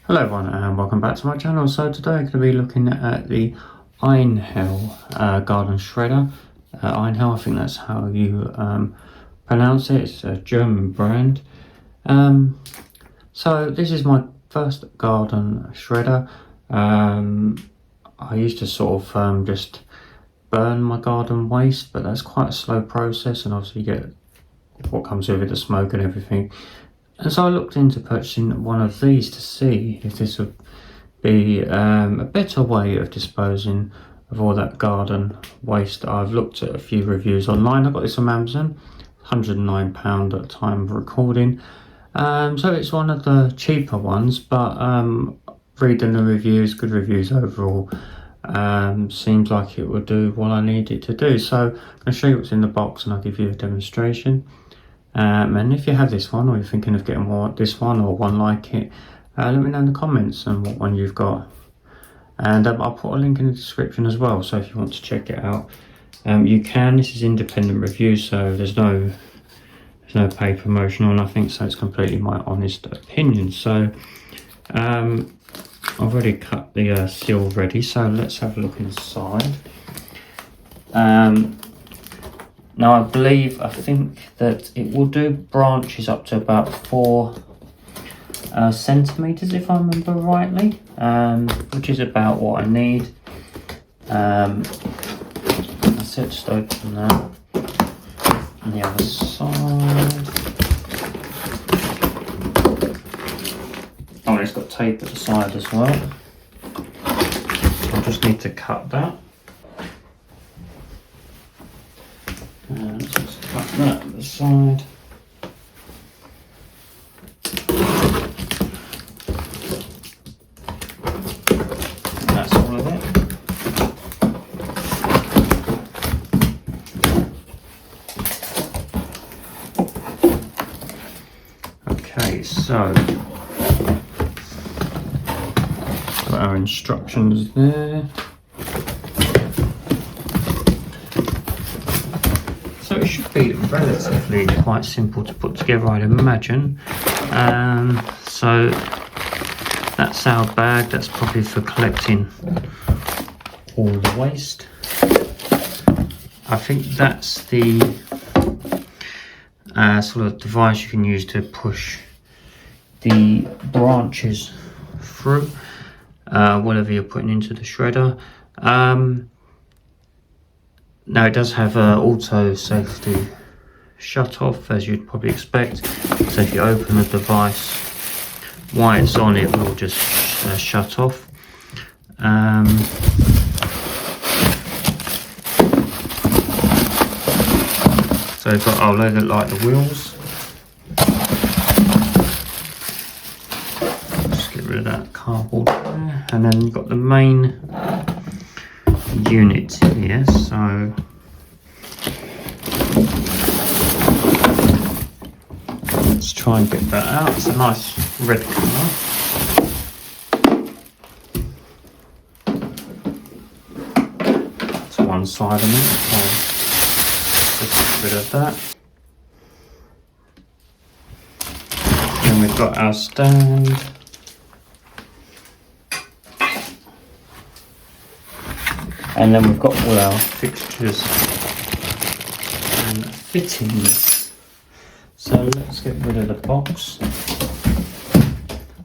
Hello everyone and welcome back to my channel. So today I'm going to be looking at the Einhell garden shredder. Einhell, I think that's how you pronounce it. It's a German brand. So this is my first garden shredder. I used to sort of just burn my garden waste, but that's quite a slow process, and obviously you get what comes with it, the smoke and everything. And so I looked into purchasing one of these to see if this would be a better way of disposing of all that garden waste. I've looked at a few reviews online. I got this on Amazon, £109 at the time of recording. So it's one of the cheaper ones, but reading the reviews, good reviews overall, seems like it will do what I need it to do. So I'm going to show you what's in the box and I'll give you a demonstration. And if you have this one, or you're thinking of getting this one or one like it, let me know in the comments and what one you've got. And I'll put a link in the description as well, so if you want to check it out, you can. This is independent review, so there's no paid promotion or nothing, so it's completely my honest opinion. So I've already cut the seal ready, so let's have a look inside. Now I think that it will do branches up to about 4 centimeters, if I remember rightly, which is about what I need. That's it, just open that. On the other side. Oh, and it's got tape at the side as well. I just need to cut that. And just cut that at the side. And that's all of it. Okay, so got our instructions there. So it should be relatively quite simple to put together, I'd imagine. So that's our bag. That's probably for collecting all the waste. I think that's the sort of device you can use to push the branches through, whatever you're putting into the shredder. Now it does have auto safety shut off, as you'd probably expect. So if you open the device while it's on, it will just shut off. So you've got, I'll load it like the wheels. Just get rid of that cardboard there. And then you've got the main unit here, so let's try and get that out. It's a nice red colour. That's one side of it, so just get rid of that. Then we've got our stand. And then we've got all our fixtures and fittings. So let's get rid of the box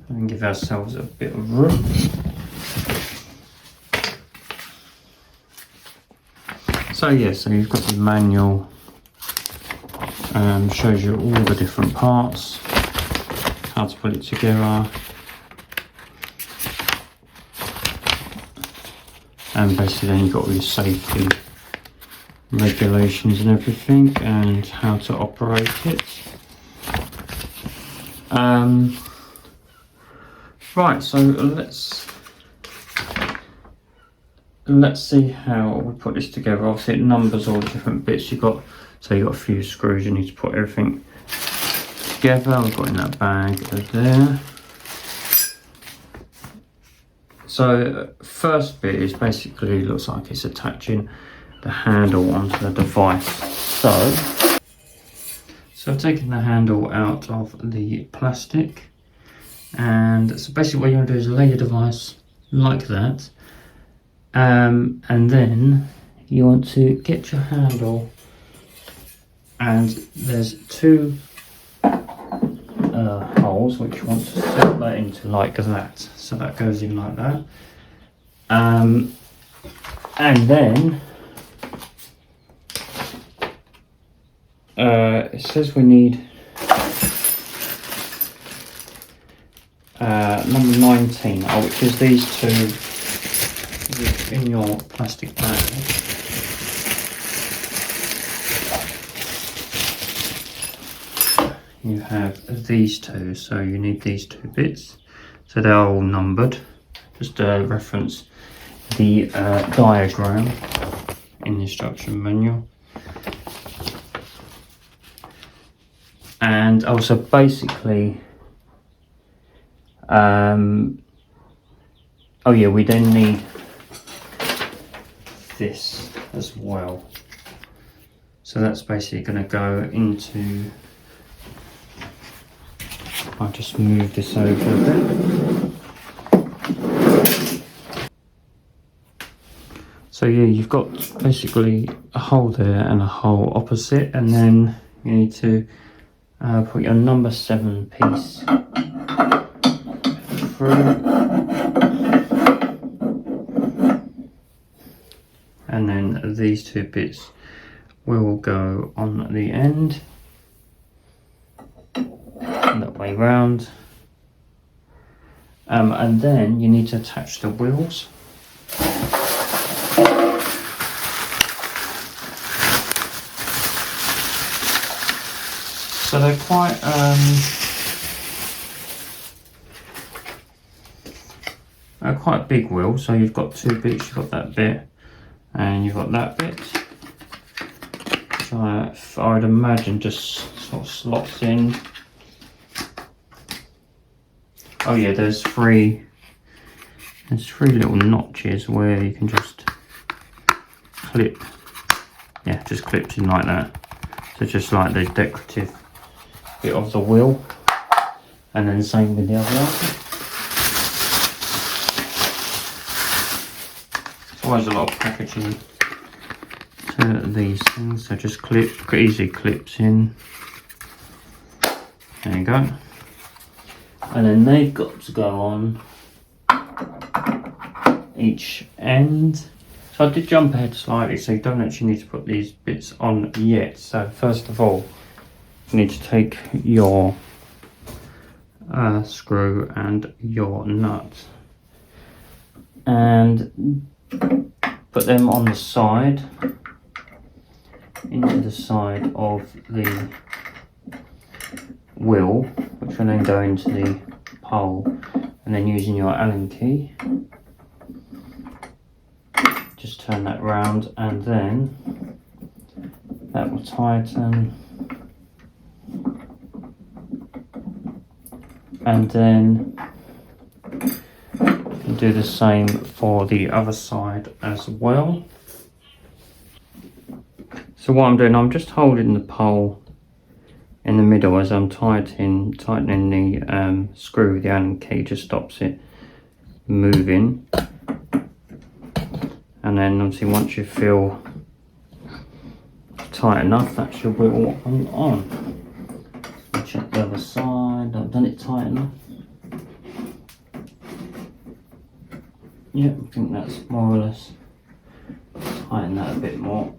and give ourselves a bit of room. So yeah, so you've got the manual, shows you all the different parts, how to put it together. And basically then you've got all your safety regulations and everything, and how to operate it. Right, so let's see how we put this together. Obviously it numbers all the different bits you've got. So you've got a few screws, you need to put everything together. We've got in that bag over there. So first bit is basically, looks like it's attaching the handle onto the device. So I've taken the handle out of the plastic, And so basically what you want to do is lay your device like that, and then you want to get your handle, and there's two holes which you want to set that into like that, so that goes in like that, and then it says we need number 19, which is these two in your plastic bag. You have these two, so you need these two bits, so they're all numbered. Just reference the diagram in the instruction manual. And also basically oh yeah, we then need this as well, so that's basically going to go into, I'll just move this over a bit. So yeah, you've got basically a hole there and a hole opposite, and then you need to put your number 7 piece through, and then these two bits will go on the end, that way round, and then you need to attach the wheels. So they're quite big wheels. So you've got two bits. You've got that bit, and you've got that bit. So I would imagine just sort of slots in. Oh yeah, there's three little notches where you can just clip. Yeah, just clips in like that. So just like the decorative bit of the wheel, and then same with the other one. There's always a lot of packaging to these things, so just easy clips in. There you go. And then they've got to go on each end. So I did jump ahead slightly, so you don't actually need to put these bits on yet. So first of all, you need to take your screw and your nut and put them on the side, into the side of the wheel, which will then go into the pole, and then using your Allen key, just turn that round, and then that will tighten, and then you can do the same for the other side as well. So what I'm doing, I'm just holding the pole in the middle as I'm tightening the screw with the Allen key, just stops it moving. And then obviously once you feel tight enough, that's your wheel on. I'll check the other side. I've done it tight enough. Yep, I think that's more or less. Tighten that a bit more.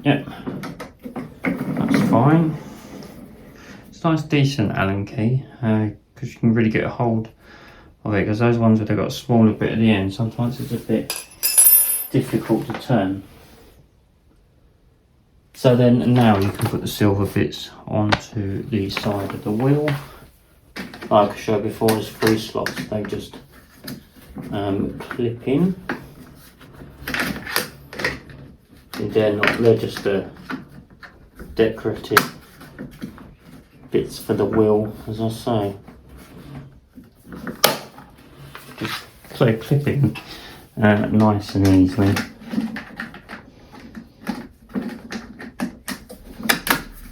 Yep, that's fine. It's a nice decent Allen key, because you can really get a hold of it, because those ones where they've got a smaller bit at the end, sometimes it's a bit difficult to turn. So then now you can put the silver bits onto the side of the wheel. Like I showed before, there's 3 slots, they just clip in. And they're just the decorative bits for the wheel, as I say. Just so clipping nice and easily.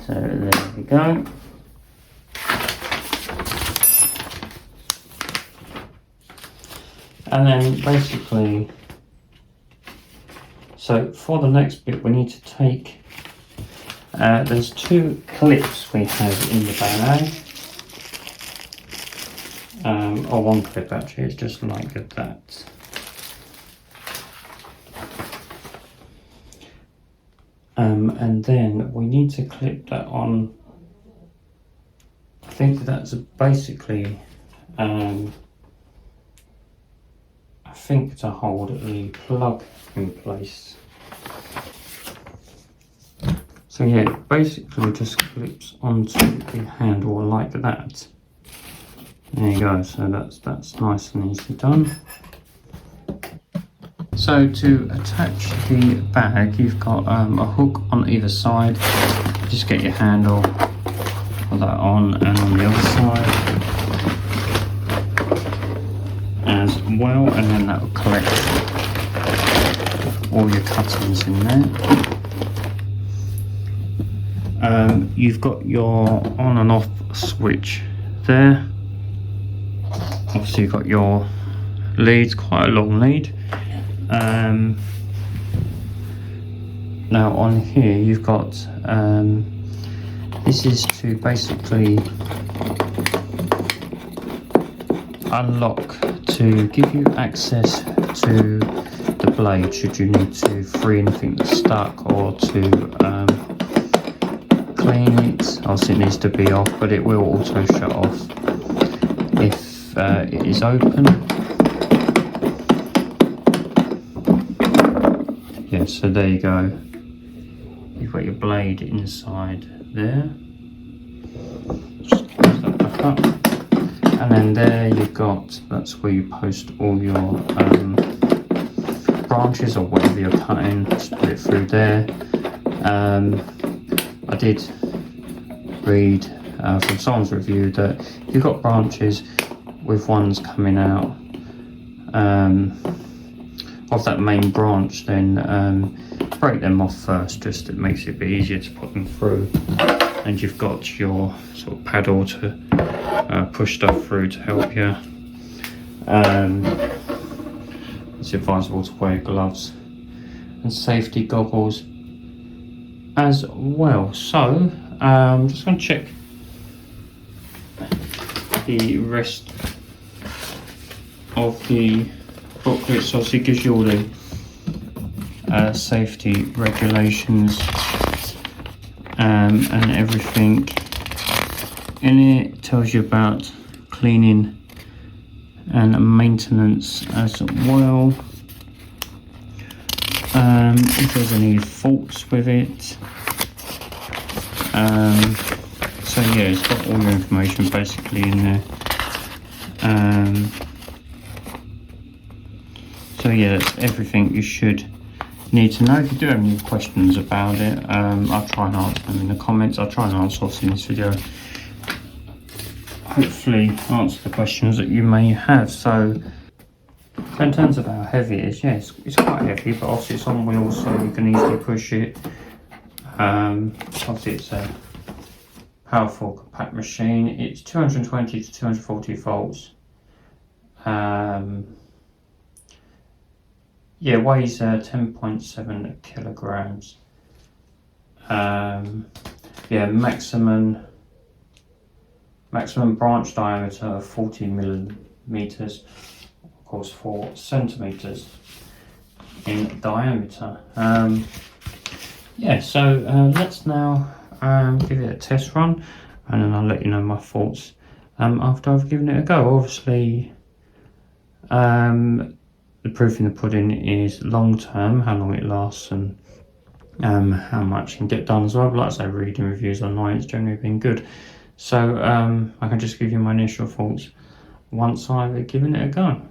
So there we go. And then basically, so for the next bit we need to take, there's 2 clips we have in the bag, or 1 clip actually, it's just like that. And then we need to clip that on, I think that's basically, I think to hold the plug in place. So yeah, it basically just clips onto the handle like that. There you go, so that's nice and easy done. So to attach the bag, you've got a hook on either side. Just get your handle, put that on, and on the other side as well, and then that will collect all your cuttings in there. You've got your on and off switch there. Obviously you've got your leads, quite a long lead. Now on here you've got, this is to basically unlock, to give you access to the blade should you need to free anything that's stuck, or to clean it. Obviously it needs to be off, but it will also shut off if it is open. Yeah, so there you go. You've got your blade inside there. Just close that back up. And then there you've got, that's where you post all your branches or whatever you're cutting. Just put it through there. I did read from someone's review that if you've got branches with ones coming out of that main branch, then break them off first, just it makes it a bit easier to put them through. And you've got your sort of paddle to push stuff through to help you. It's advisable to wear gloves and safety goggles as well. So I'm just going to check the rest of the booklet. So obviously it gives you all the safety regulations and everything in it. It tells you about cleaning and maintenance as well. If there's any faults with it. So yeah, it's got all your information basically in there. So yeah, that's everything you should need to know. If you do have any questions about it, I'll try and answer them in the comments. I'll try and answer in this video. Hopefully answer the questions that you may have. So in terms of how heavy it is, yes, it's quite heavy, but obviously it's on wheels, so you can easily push it. Obviously it's a powerful compact machine. It's 220 to 240 volts. Yeah, weighs 10.7 kilograms. Yeah, maximum branch diameter of 40 millimeters, of course 4 centimeters in diameter. Yeah, so let's now give it a test run, and then I'll let you know my thoughts after I've given it a go. Obviously the proof in the pudding is long term, how long it lasts and how much you can get done as well. But like I say, reading reviews online, it's generally been good. So I can just give you my initial thoughts once I've given it a go.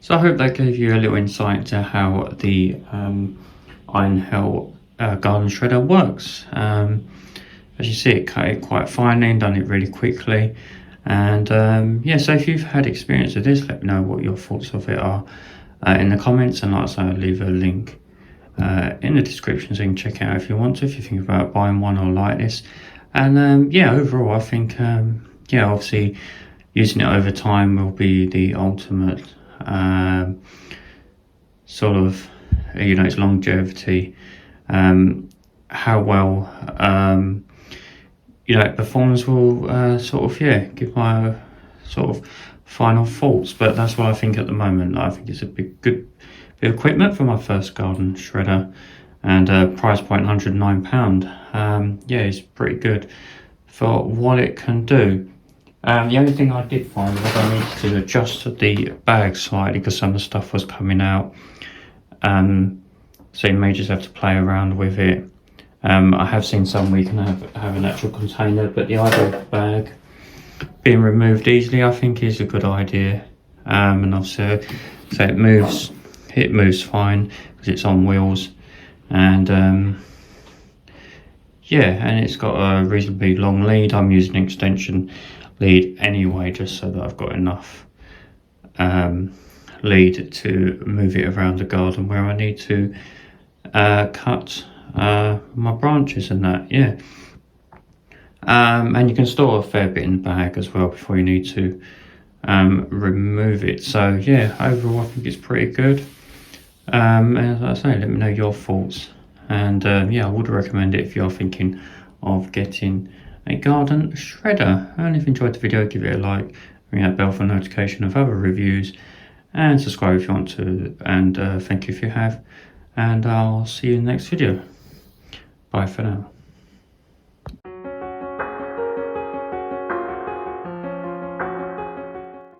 So I hope that gave you a little insight to how the Einhell garden shredder works. As you see, it cut it quite finely and done it really quickly. And yeah, so if you've had experience with this, let me know what your thoughts of it are in the comments, and like I say, I'll leave a link in the description so you can check it out if you want to, if you think about buying one or like this. And yeah, overall I think yeah, obviously using it over time will be the ultimate sort of, you know, its longevity, how well you know, it performs will sort of, yeah, give my sort of final thoughts. But that's what I think at the moment. I think it's a good bit of equipment for my first garden shredder, and price point £109. Yeah, it's pretty good for what it can do. The only thing I did find was I needed to adjust the bag slightly because some of the stuff was coming out. So you may just have to play around with it. I have seen some where you can have an actual container, but the idea of the bag being removed easily I think is a good idea. And obviously, so it moves fine because it's on wheels, and yeah, and it's got a reasonably long lead. I'm using an extension lead anyway, just so that I've got enough lead to move it around the garden where I need to cut my branches and that. Yeah, and you can store a fair bit in the bag as well before you need to remove it. So yeah, overall I think it's pretty good. And as I say, let me know your thoughts, and yeah, I would recommend it if you're thinking of getting a garden shredder. And if you enjoyed the video, give it a like, ring that bell for notification of other reviews, and subscribe if you want to, and thank you if you have, and I'll see you in the next video. Bye for now.